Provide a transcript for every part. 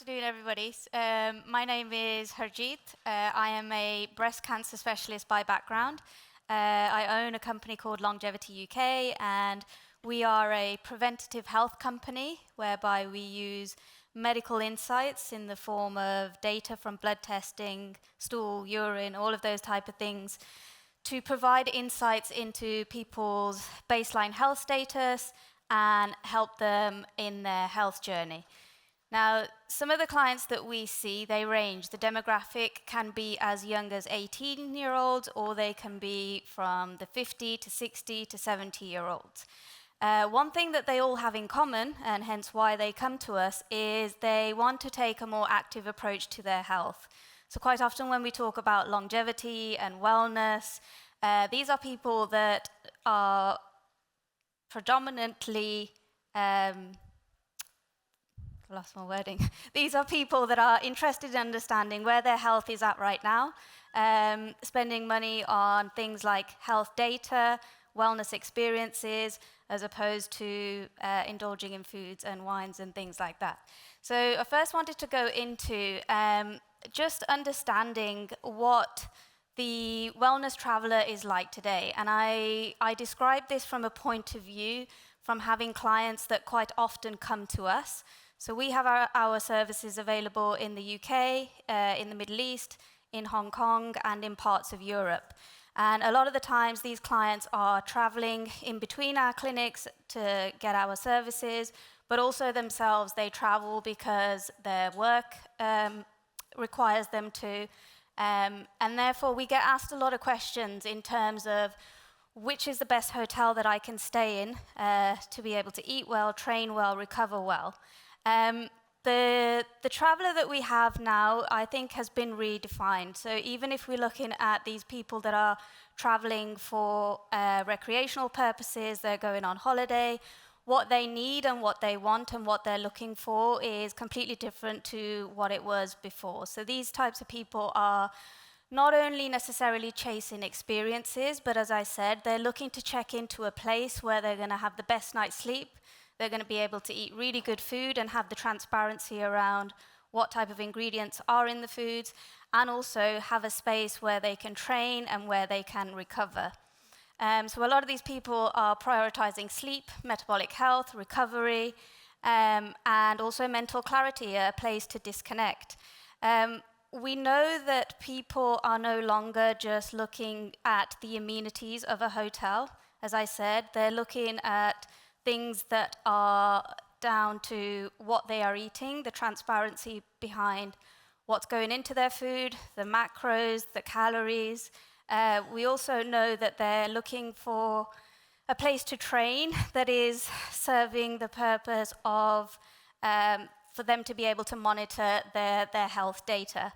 afternoon, everybody. My name is Harjit. I am a breast cancer specialist by background. I own a company called Longevity UK, and we are a preventative health company whereby we use medical insights in the form of data from blood testing, stool, urine, all of those type of things to provide insights into people's baseline health status and help them in their health journey. Now, some of the clients that we see, they range. The demographic can be as young as 18-year-olds, or they can be from the 50 to 60 to 70-year-olds. One thing that they all have in common, and hence why they come to us, is they want to take a more active approach to their health. So quite often when we talk about longevity and wellness, these are people that are predominantly lost my wording. These are people that are interested in understanding where their health is at right now, spending money on things like health data, wellness experiences, as opposed to indulging in foods and wines and things like that. So I first wanted to go into just understanding what the wellness traveler is like today. And I describe this from a point of view from having clients that quite often come to us. So we have our services available in the UK, in the Middle East, in Hong Kong, and in parts of Europe. And a lot of the times these clients are traveling in between our clinics to get our services, but also themselves they travel because their work requires them to. And therefore we get asked a lot of questions in terms of which is the best hotel that I can stay in to be able to eat well, train well, recover well. The traveler that we have now, I think, has been redefined. So even if we're looking at these people that are traveling for recreational purposes, they're going on holiday, what they need and what they want and what they're looking for is completely different to what it was before. So these types of people are not only necessarily chasing experiences, but as I said, they're looking to check into a place where they're going to have the best night's sleep. They're going to be able to eat really good food and have the transparency around what type of ingredients are in the foods, and also have a space where they can train and where they can recover. So a lot of these people are prioritizing sleep, metabolic health, recovery, and also mental clarity, a place to disconnect. We know that people are no longer just looking at the amenities of a hotel. As I said, they're looking at things that are down to what they are eating, the transparency behind what's going into their food, the macros, the calories. We also know that they're looking for a place to train that is serving the purpose of for them to be able to monitor their health data.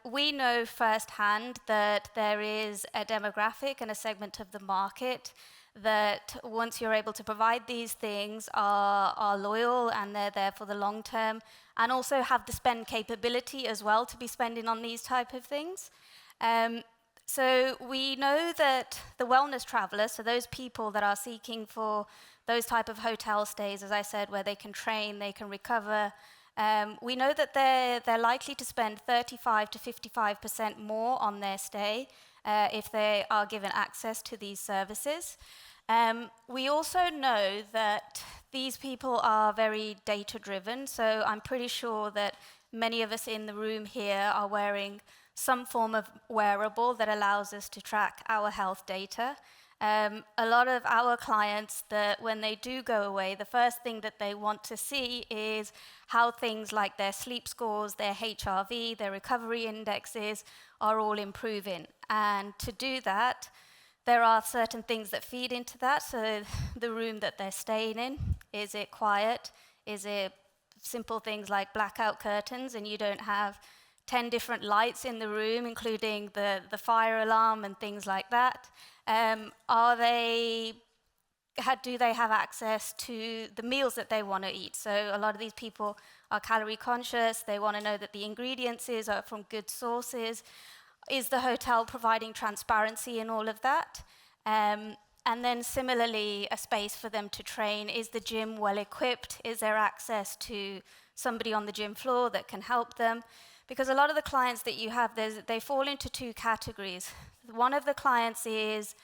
We know firsthand that there is a demographic and a segment of the market that once you're able to provide these things are loyal and they're there for the long term, and also have the spend capability as well to be spending on these type of things. So we know that the wellness traveler, so those people that are seeking for those type of hotel stays, as I said, where they can train, they can recover, we know that they're likely to spend 35 to 55% more on their stay if they are given access to these services. We also know that these people are very data-driven, so I'm pretty sure that many of us in the room here are wearing some form of wearable that allows us to track our health data. A lot of our clients, that when they do go away, the first thing that they want to see is how things like their sleep scores, their HRV, their recovery indexes are all improving. And to do that, there are certain things that feed into that. So the room that they're staying in, is it quiet? Is it simple things like blackout curtains and you don't have 10 different lights in the room, including the fire alarm and things like that? Do they have access to the meals that they want to eat? So a lot of these people are calorie conscious. They want to know that the ingredients are from good sources. Is the hotel providing transparency in all of that? And then similarly, a space for them to train. Is the gym well equipped? Is there access to somebody on the gym floor that can help them? Because a lot of the clients that you have, they fall into two categories. One of the clients is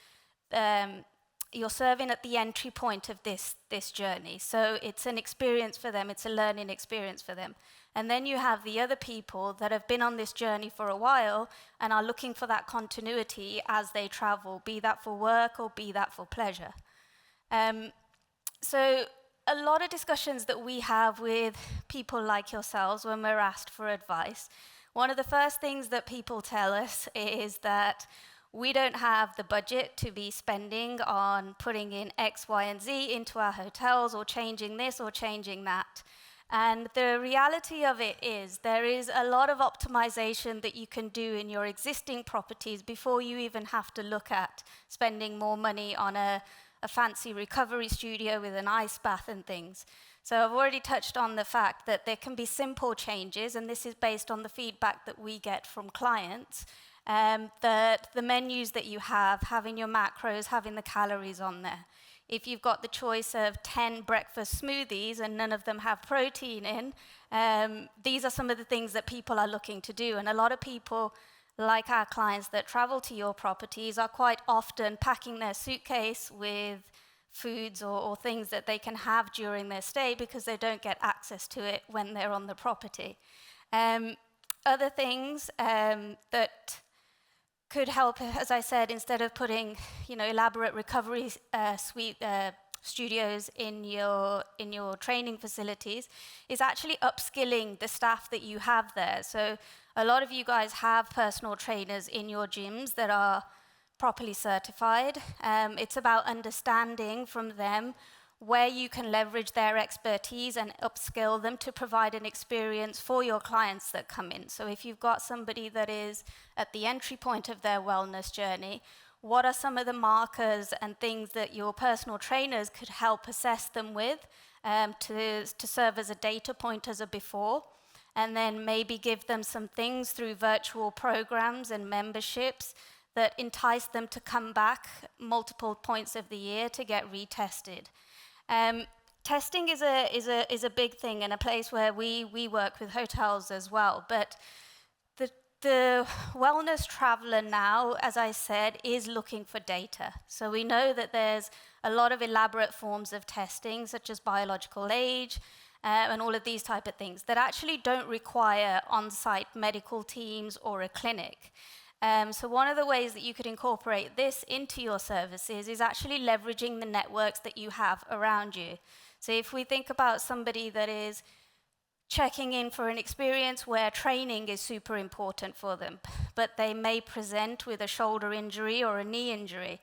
you're serving at the entry point of this journey. So it's an experience for them, it's a learning experience for them. And then you have the other people that have been on this journey for a while and are looking for that continuity as they travel, be that for work or be that for pleasure. So a lot of discussions that we have with people like yourselves when we're asked for advice, one of the first things that people tell us is that we don't have the budget to be spending on putting in X, Y, and Z into our hotels or changing this or changing that. And the reality of it is there is a lot of optimization that you can do in your existing properties before you even have to look at spending more money on a fancy recovery studio with an ice bath and things. So I've already touched on the fact that there can be simple changes, and this is based on the feedback that we get from clients, that the menus that you have, having your macros, having the calories on there. If you've got the choice of 10 breakfast smoothies and none of them have protein in, these are some of the things that people are looking to do. And a lot of people, like our clients that travel to your properties, are quite often packing their suitcase with foods or things that they can have during their stay because they don't get access to it when they're on the property. Other things that could help, as I said, instead of putting, elaborate recovery suite studios in your training facilities, is actually upskilling the staff that you have there. So a lot of you guys have personal trainers in your gyms that are properly certified. It's about understanding from them where you can leverage their expertise and upskill them to provide an experience for your clients that come in. So if you've got somebody that is at the entry point of their wellness journey, what are some of the markers and things that your personal trainers could help assess them with to serve as a data point as a before? And then maybe give them some things through virtual programs and memberships that entice them to come back multiple points of the year to get retested. Testing is a big thing and a place where we work with hotels as well. But the wellness traveler now, as I said, is looking for data. So we know that there's a lot of elaborate forms of testing, such as biological age, and all of these type of things that actually don't require on-site medical teams or a clinic. So one of the ways that you could incorporate this into your services is actually leveraging the networks that you have around you. So if we think about somebody that is checking in for an experience where training is super important for them, but they may present with a shoulder injury or a knee injury,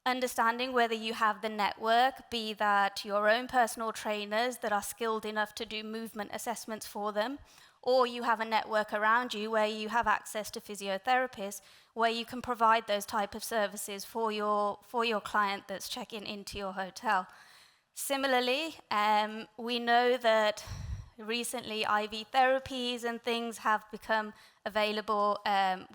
understanding whether you have the network, be that your own personal trainers that are skilled enough to do movement assessments for them, or you have a network around you where you have access to physiotherapists, where you can provide those type of services for your client that's checking into your hotel. Similarly, we know that recently IV therapies and things have become available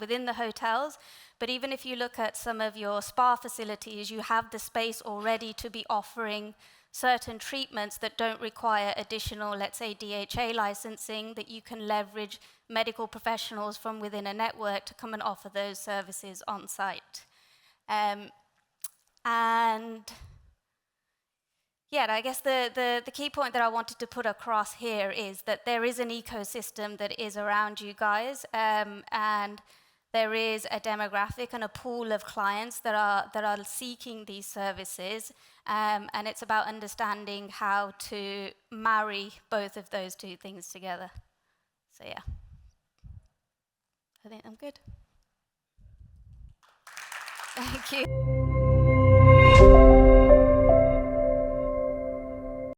within the hotels, but even if you look at some of your spa facilities, you have the space already to be offering certain treatments that don't require additional, let's say, DHA licensing, that you can leverage medical professionals from within a network to come and offer those services on site. And yeah, I guess the key point that I wanted to put across here is that there is an ecosystem that is around you guys, and there is a demographic and a pool of clients that are seeking these services, and it's about understanding how to marry both of those two things together. So yeah, I think I'm good. Thank you.